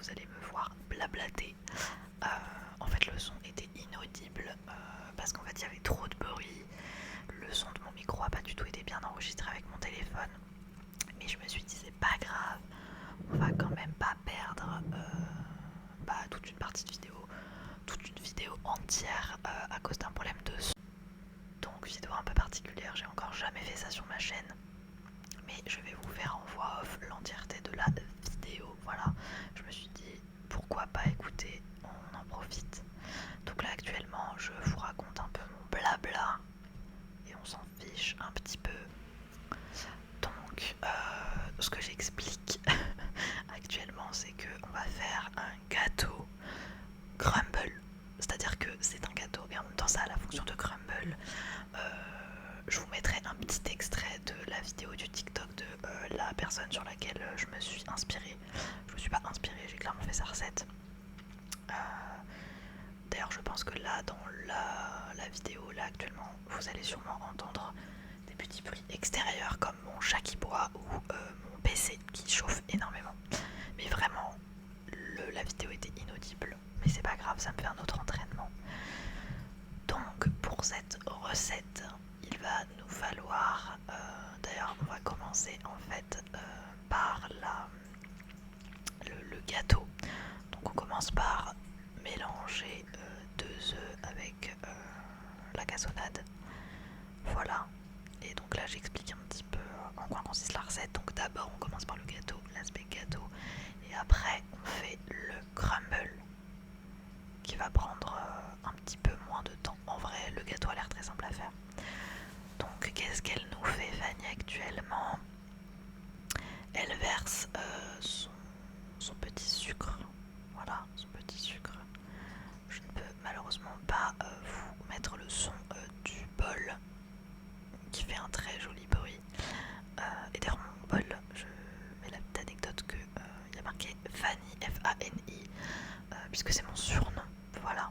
vous allez me voir blablater. En fait le son était inaudible parce qu'en fait il y avait trop de bruit. Le son de mon micro a pas du tout été bien enregistré avec mon téléphone. Mais je me suis dit c'est pas grave, on va quand même pas perdre toute une partie de vidéo, toute une vidéo entière à cause d'un problème de son. Donc vidéo un peu particulière, j'ai encore jamais fait ça sur ma chaîne. Mais je vais vous faire en voix off l'entièreté de la vidéo, voilà. Je me suis dit pourquoi pas écouter, on en profite. Donc là actuellement je vous raconte un peu mon blabla et on s'en fiche un petit peu. Donc ce que j'explique actuellement c'est qu'on va faire un gâteau crumble. C'est-à-dire que c'est un gâteau et en même temps ça a la fonction de crumble. Je vous mettrai un petit extrait de la vidéo du TikTok de la personne sur laquelle je me suis inspirée. Je me suis pas inspirée, j'ai clairement fait sa recette. D'ailleurs je pense que là dans la vidéo là actuellement vous allez sûrement entendre des petits bruits extérieurs comme mon chat qui boit ou mon PC qui chauffe énormément. Mais vraiment la vidéo était inaudible. Mais c'est pas grave, ça me fait un autre entraînement. Donc pour cette recette il va nous falloir, d'ailleurs on va commencer en fait par le gâteau. Donc on commence par mélanger 2 œufs avec la cassonade. Voilà. Et donc là j'explique un petit peu en quoi consiste la recette. Donc d'abord on commence par le gâteau, l'aspect gâteau, et après on fait le crumble qui va prendre un petit peu moins de temps. En vrai le gâteau a l'air très simple à faire. Donc qu'est-ce qu'elle nous fait Fanny actuellement? Elle verse son petit sucre. Voilà, son petit sucre. Je ne peux malheureusement pas vous mettre le son du bol qui fait un très joli bruit. Et derrière mon bol, je mets la petite anecdote qu'il y a marqué Fanny, F-A-N-I, puisque c'est mon surnom. Voilà.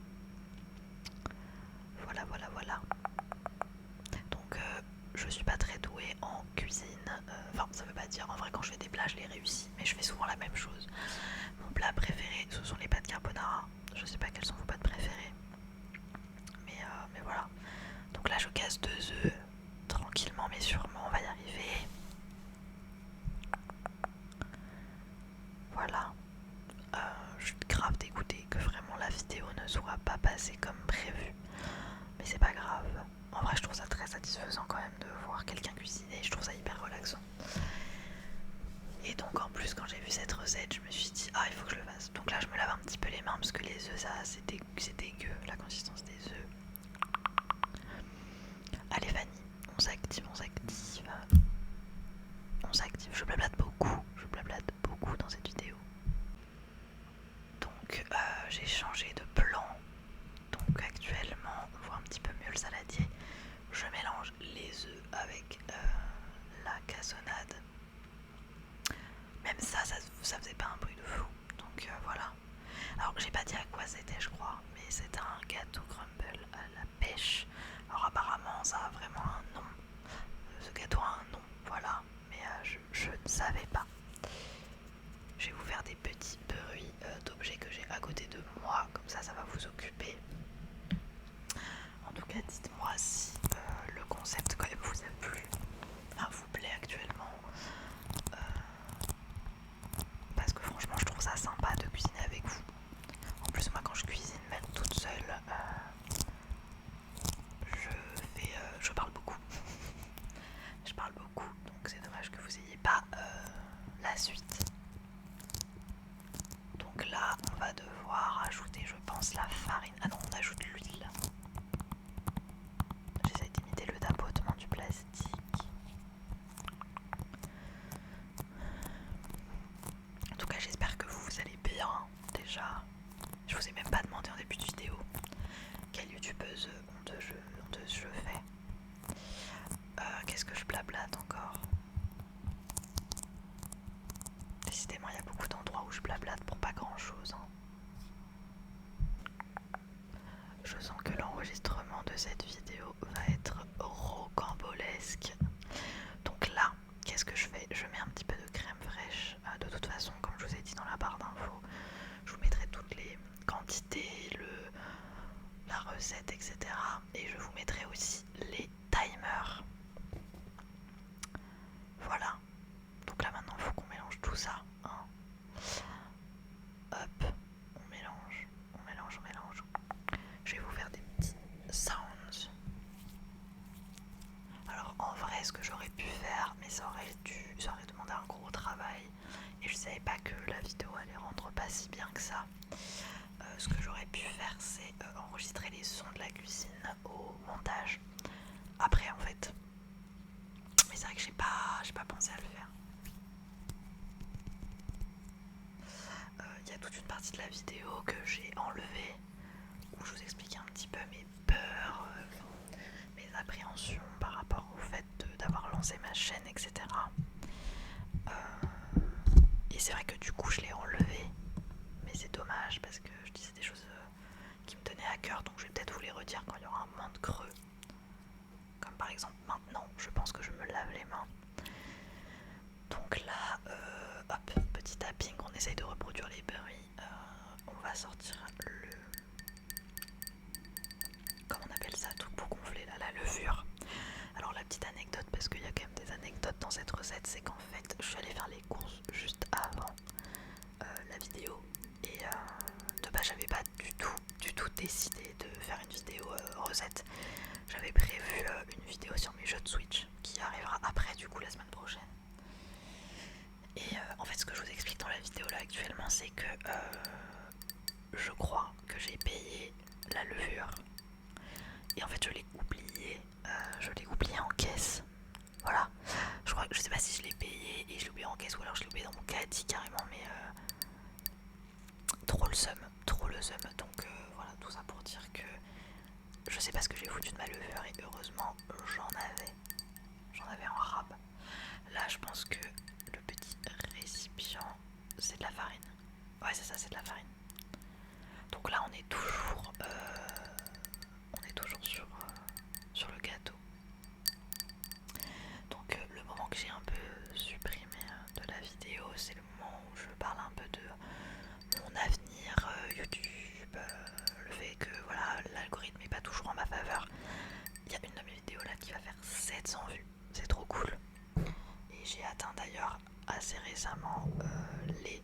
Voilà. Donc je suis pas très douée en cuisine. Enfin, ça veut pas dire, en vrai quand je fais des plats je les réussis, mais je fais souvent la même chose. Mon plat préféré ce sont les pâtes carbonara. Je sais pas quelles sont vos pâtes préférées. Mais voilà. Donc là je casse 2 œufs tranquillement mais sûrement, on va y arriver. Voilà. Je suis grave dégoûtée que vraiment la vidéo ne soit pas passée comme prévu. Mais c'est pas grave. En vrai je trouve ça très satisfaisant quand même de voir quelqu'un cuisiner. Je trouve ça hyper relaxant. Et donc en plus quand j'ai vu cette recette je me suis dit il faut que je le fasse. Donc là je me lave un petit peu les mains parce que les œufs ça c'est dégueu la consistance des œufs. Allez Fanny, on s'active. Je blablate beaucoup dans cette vidéo. Donc j'ai changé de plan. Donc actuellement on voit un petit peu mieux le saladier. Je mélange les œufs avec la cassonade. Même ça faisait pas un bruit de fou. Donc voilà. Alors j'ai pas dit à quoi c'était je crois, mais c'est un gâteau crumble à la pêche. Alors apparemment ça a vraiment un nom. Ce gâteau a un nom, voilà. Mais je ne savais pas. Je vais vous faire des petits bruits d'objets que j'ai à côté de moi, comme ça va vous occuper. En tout cas dites-moi si le concept quand même vous a plu, vous plaît actuellement. Parce que franchement je trouve ça sympa de cuisiner avec vous. En plus moi quand je cuisine même toute seule, je parle beaucoup. Je parle beaucoup, donc c'est dommage que vous n'ayez pas la suite. Donc là on va devoir ajouter je pense la farine. Ah non, on ajoute l'huile. J'essaie d'imiter le tapotement du plastique. En tout cas j'espère que vous allez bien déjà. Je vous ai même pas demandé en début de vidéo quelle youtubeuse honteuse je fais. Qu'est-ce que je blablate encore? Décidément il y a beaucoup d'endroits où je blablate pour pas grand chose. Je sens que l'enregistrement de cette vidéo va être rocambolesque. Donc là, qu'est-ce que je fais? Je mets un petit peu de crème fraîche. De toute façon, comme je vous ai dit dans la barre d'infos, ça, hein. Hop, on mélange, on mélange, on mélange. Je vais vous faire des petits sounds. Alors en vrai, ce que j'aurais pu faire, mais ça aurait demandé un gros travail et je savais pas que la vidéo allait rendre pas si bien que ça. Ce que j'aurais pu faire, c'est enregistrer les sons de la cuisine au montage. Après en fait. Mais c'est vrai que j'ai pas pensé à le faire. Il y a toute une partie de la vidéo que j'ai enlevée où je vous explique un petit peu mes peurs, mes appréhensions par rapport au fait d'avoir lancé ma chaîne, etc. Et c'est vrai que du coup je l'ai enlevée, mais c'est dommage parce que je disais des choses qui me tenaient à cœur, donc je vais peut-être vous les redire quand il y aura un moment de creux. Comme par exemple maintenant, je pense que je me lave les mains. Donc là, hop, petit tapping, on essaye de reproduire les bruits. On va sortir le... Comment on appelle ça, tout pour gonfler là, la levure. Alors la petite anecdote, parce qu'il y a quand même des anecdotes dans cette recette, c'est qu'en fait je suis allée faire les courses juste avant la vidéo. Et de base j'avais pas du tout décidé de faire une vidéo recette. J'avais prévu une vidéo sur mes jeux de Switch qui arrivera après du coup la semaine prochaine. Et en fait ce que je vous explique dans la vidéo là actuellement, c'est que je crois que j'ai payé la levure et en fait je l'ai oublié en caisse. Voilà, je sais pas si je l'ai payé et je l'ai oublié en caisse ou alors je l'ai oublié dans mon caddie carrément, mais trop le seum, donc voilà, tout ça pour dire que je sais pas ce que j'ai foutu de ma levure et heureusement j'en avais en rab. Là je pense que le petit récipient c'est de la farine. Ouais c'est ça, c'est de la farine. Donc là on est toujours sur le gâteau. Donc le moment que j'ai un peu supprimé de la vidéo, c'est le moment où je parle un peu de mon avenir YouTube, le fait que voilà, l'algorithme est pas toujours en ma faveur. Il y a une de mes vidéos là qui va faire 700 vues, c'est trop cool. Et j'ai atteint d'ailleurs assez récemment les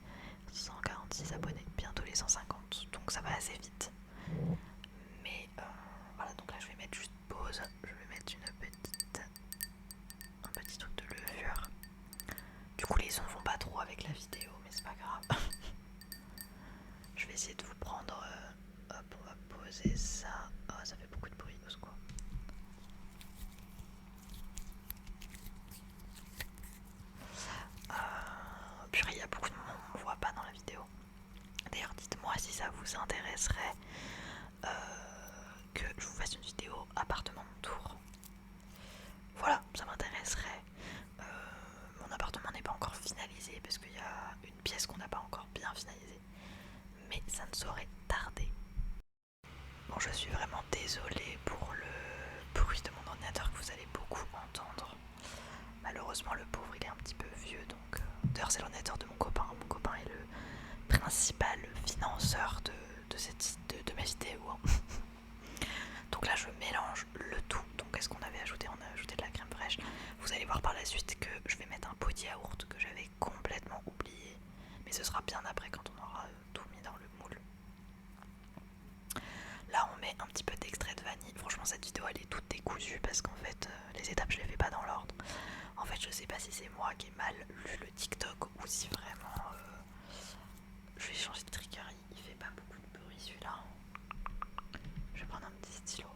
146 abonnés, bientôt les 150, donc ça va assez vite. Mais voilà, donc là je vais mettre juste pause, je vais mettre un petit truc de levure. Du coup les sons vont pas trop avec la vidéo, mais c'est pas grave. Je vais essayer de vous prendre, hop, on va poser ça. Oh, ça fait beaucoup de bruit, au secours. Purée, il y a beaucoup de monde, on voit pas dans la vidéo. D'ailleurs, dites-moi si ça vous intéresserait que je vous fasse une vidéo appartement mon tour. Voilà, ça m'intéresserait. Mon appartement n'est pas encore finalisé parce qu'il y a une pièce qu'on n'a pas encore bien finalisée. Mais ça ne saurait tarder. Bon, je suis vraiment désolée pour le bruit de mon ordinateur que vous allez beaucoup entendre. Malheureusement, le pauvre il est un petit peu vieux, donc d'ailleurs c'est l'ordinateur de mon copain. Mon copain est le principal financeur de mes vidéos. Donc là je mélange le tout. Donc qu'est-ce qu'on avait ajouté? On a ajouté de la crème fraîche. Vous allez voir par la suite que je vais mettre un pot de yaourt que j'avais complètement oublié. Mais ce sera bien après quand on aura tout mis dans le moule. Là on met un petit peu d'extrait de vanille. Franchement cette vidéo elle est toute décousue parce qu'en fait les étapes je les fais pas dans l'ordre. En fait je sais pas si c'est moi qui ai mal lu le TikTok ou si vraiment je vais changer de trigger. Il fait pas beaucoup de bruit celui-là. Je vais prendre un petit stylo.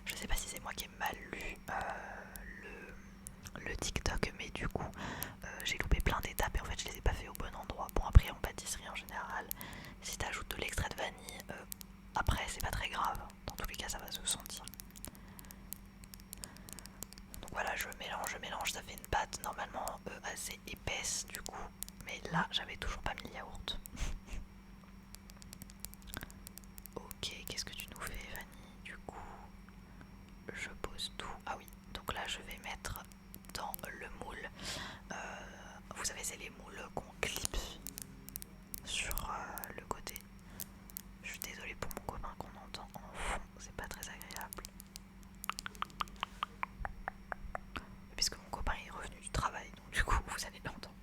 Je sais pas si c'est moi qui ai mal lu le TikTok, mais du coup j'ai loupé plein d'étapes et en fait je les ai pas fait au bon endroit. Bon après en pâtisserie en général, si t'ajoutes de l'extrait de vanille, après c'est pas très grave, dans tous les cas ça va se sentir. Donc voilà, je mélange, ça fait une pâte normalement assez épaisse du coup, mais là j'avais toujours pas mis le yaourt. Ok, qu'est-ce que tu nous fais vanille du coup? Je pose tout. Ah oui, donc là je vais mettre dans le moule. Vous savez, c'est les moules qu'on clip sur le côté. Je suis désolée pour mon copain qu'on entend en fond, c'est pas très agréable. Puisque mon copain est revenu du travail, donc du coup vous allez l'entendre.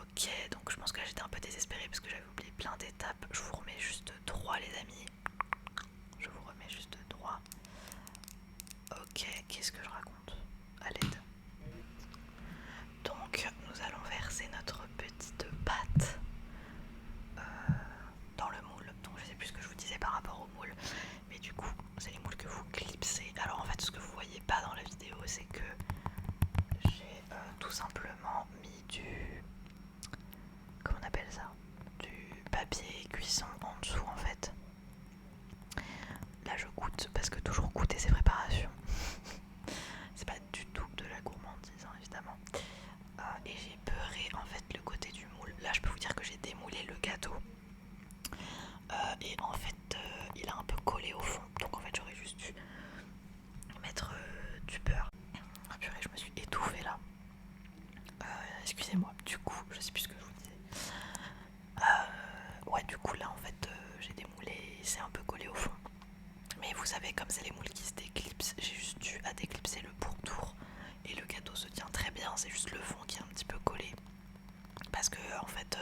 Ok, donc je pense que là j'étais un peu désespérée parce que j'avais oublié plein d'étapes. Je vous remets juste 3 les amis. Je vous remets juste 3. Ok, qu'est-ce que je raconte? À l'aide. Donc nous allons verser notre petite pâte dans le moule. Donc je sais plus ce que je vous disais par rapport au moule. Mais du coup, c'est les moules que vous clipsez. Alors en fait, ce que vous voyez pas dans la vidéo, c'est que j'ai tout simplement mis du... Comment on appelle ça? Du papier cuisson en dessous en fait. Là je goûte parce que toujours goûter ses préparations. C'est pas du tout de la gourmandise hein, évidemment. Et j'ai beurré en fait le côté du moule. Là je peux vous dire que j'ai démoulé le gâteau. Et en fait il a un peu collé au fond. Donc en fait j'aurais juste dû mettre du beurre. Ah purée, je me suis étouffée là. Excusez-moi, du coup, je sais plus ce que je vous disais. Ouais, du coup là en fait j'ai démoulé et c'est un peu collé au fond. Mais vous savez, comme c'est les moules qui se déclipsent, j'ai juste dû à déclipser le pourtour. Et le gâteau se tient très bien, c'est juste le fond qui est un petit peu collé. Parce que en fait,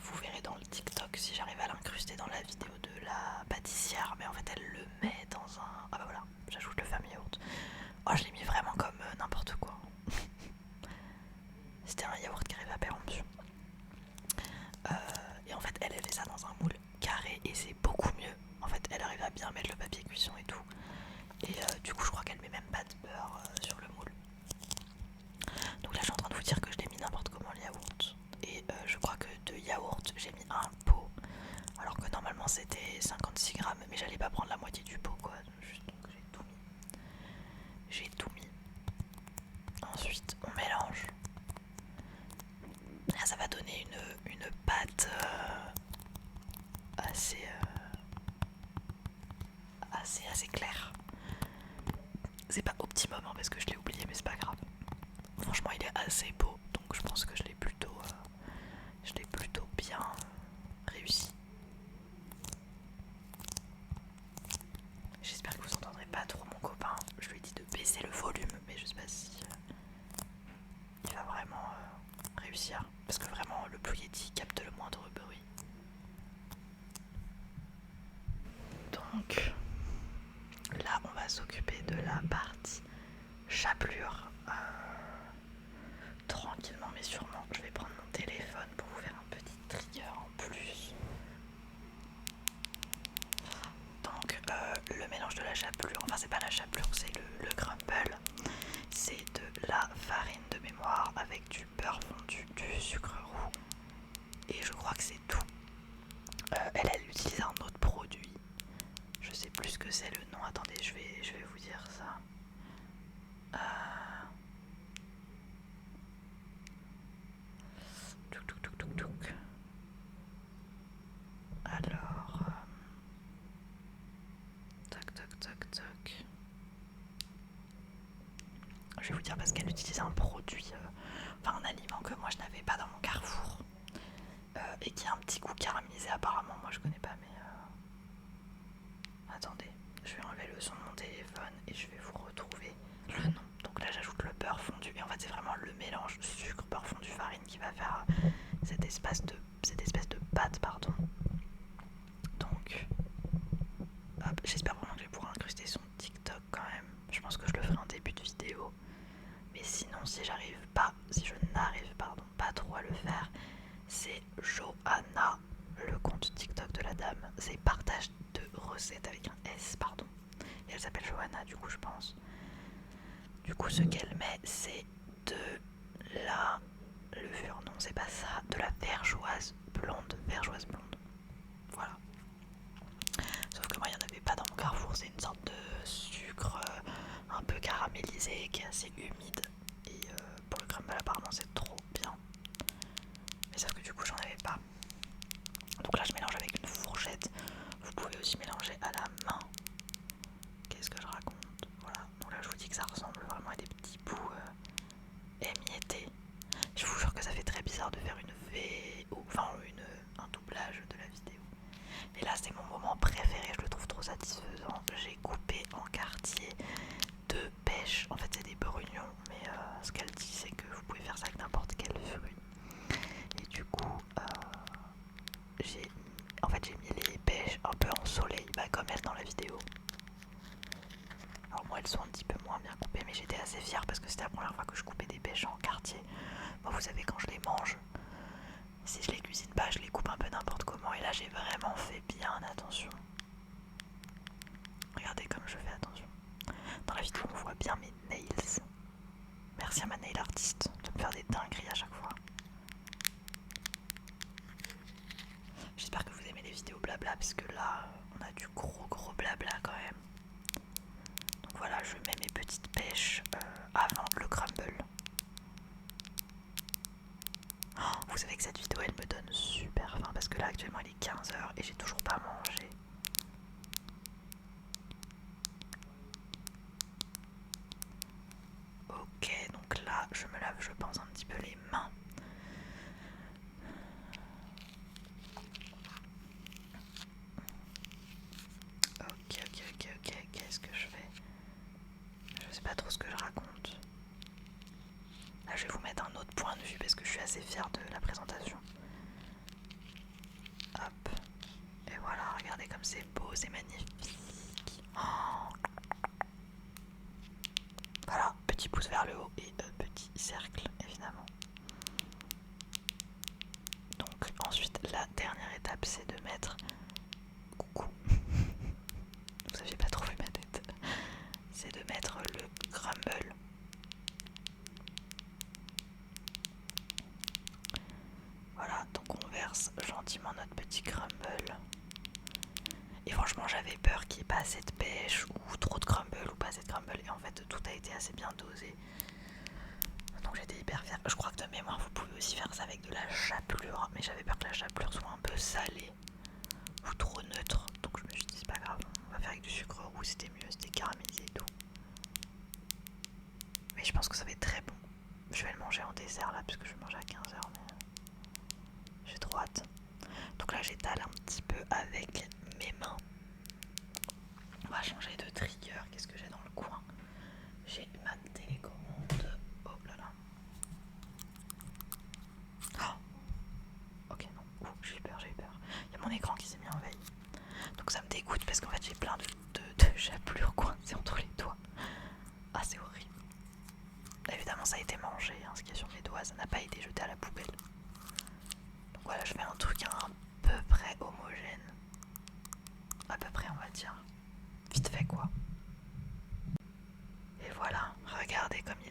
vous verrez dans le TikTok si j'arrive à l'incruster dans la vidéo de la pâtissière. Mais en fait elle le met dans un... Ah bah voilà, j'ajoute le fameux yaourt. Oh je l'ai mis vraiment comme n'importe quoi. C'était un yaourt qui arrive à péremption. Et en fait elle fait ça dans un moule carré et c'est beaucoup mieux. En fait elle arrive à bien mettre le papier cuisson et tout. Et du coup je crois qu'elle met même pas de beurre sur le moule. Donc là je suis en train de vous dire que je l'ai mis n'importe comment le yaourt. Et je crois que de yaourt j'ai mis un pot. Alors que normalement c'était 56 grammes. Mais j'allais pas prendre la moitié du pot quoi. Donc j'ai tout mis. J'ai tout mis. Ensuite on mélange. Là ça va donner une pâte assez claire. C'est pas optimum hein, parce que je l'ai oublié mais c'est pas grave. Franchement il est assez beau donc je pense que je l'ai plutôt bien réussi. J'espère que vous entendrez pas trop mon copain. Je lui ai dit de baisser le volume mais je sais pas si il va vraiment réussir. Parce que vraiment le Blue Yeti capte le moindre bruit. Donc là on va s'occuper de la partie chapelure. Tranquillement mais sûrement je vais prendre mon téléphone pour vous faire un petit trigger en plus. Donc le mélange de la chapelure, enfin c'est pas la chapelure, c'est le crumble. C'est de la farine de mémoire avec du beurre fondu, du sucre roux et je crois que c'est tout. Elle utilise un autre produit. Je sais plus ce que c'est le nom. Attendez, je vais vous dire ça. Alors, tac. Je vais vous dire parce qu'elle utilise un produit, enfin un aliment que moi je n'avais pas dans mon Carrefour et qui a un petit goût caramélisé apparemment. Moi je connais pas mais attendez, je vais enlever le son de mon téléphone et je vais vous retrouver le nom. Donc là j'ajoute le beurre fondu et en fait c'est vraiment le mélange sucre, beurre fondu, farine qui va faire cette espèce de pâte pardon. Donc hop, j'espère vraiment que je vais pouvoir incruster son TikTok quand même. Je pense que je le ferai en début de vidéo. Mais sinon si je n'arrive pas trop à le faire, c'est Johanna, le compte TikTok de la dame. C'est partage de recettes avec un S pardon. Et elle s'appelle Johanna du coup je pense. Du coup ce qu'elle met c'est de la levure, non c'est pas ça, de la vergeoise blonde. Voilà. Sauf que moi il n'y en avait pas dans mon Carrefour, c'est une sorte de sucre un peu caramélisé qui est assez humide. Et pour le crumble apparemment c'est trop bien. Mais sauf que du coup j'en avais pas. Donc là je mélange avec une fourchette. Vous pouvez aussi mélanger à la main. Qu'est-ce que je raconte? Voilà, donc là je vous dis que ça ressemble vraiment à des petits bouts Moi, vous savez, quand je les mange, si je les cuisine pas, je les coupe un peu n'importe comment. Et là, j'ai vraiment fait bien attention. Regardez comme je fais attention. Dans la vidéo, on voit bien mes nails. Merci à ma nail artiste de me faire des dingueries à chaque fois. J'espère que vous aimez les vidéos blabla, parce que là, on a du gros blabla quand même. Donc voilà, je mets mes petites pêches avant le crumble. Oh, vous savez que cette vidéo, elle me donne super faim, parce que là, actuellement, il est 15 h et j'ai toujours pas mangé. Ok, donc là, je me lave, je pense, un petit peu les mains. Ok, qu'est-ce que je fais? Je sais pas trop ce que je raconte. Là, je vais vous mettre un autre point de vue parce que je suis assez fière de la présentation. Hop. Et voilà, regardez comme c'est beau, c'est magnifique. Oh. Voilà, petit pouce vers le haut et petit cercle, évidemment. Donc ensuite, la dernière étape, c'est de mettre... Coucou. Vous aviez pas trop vu ma tête. C'est de mettre le crumble. Voilà, donc on verse gentiment notre petit crumble. Et franchement, j'avais peur qu'il n'y ait pas assez de pêche ou trop de crumble ou pas assez de crumble. Et en fait, tout a été assez bien dosé. Donc j'étais hyper fière. Je crois que de mémoire, vous pouvez aussi faire ça avec de la chapelure. Mais j'avais peur que la chapelure soit un peu salée ou trop neutre. Donc je me suis dit, c'est pas grave, on va faire avec du sucre roux, c'était mieux, c'était caramélisé et tout. Mais je pense que ça va être très bon. Je vais le manger en dessert là, puisque je vais manger à 15 h. Mais j'ai trop hâte. Donc là, j'étale un petit peu avec mes mains. On va changer de trigger. Qu'est-ce que j'ai dans le coin? J'ai ma télécommande. Oh là là. Oh, ok, non. Ouh, j'ai eu peur. Il y a mon écran qui s'est mis en veille. Donc ça me dégoûte parce qu'en fait j'ai plein de chapelures coincées entre les doigts. Ah, c'est horrible. Évidemment, ça a été mangé. Hein, ce qui est sur mes doigts, ça n'a pas été jeté à la poubelle. Donc voilà, je fais un truc à peu près homogène. À peu près, on va dire. Vite fait quoi. Et voilà, regardez comme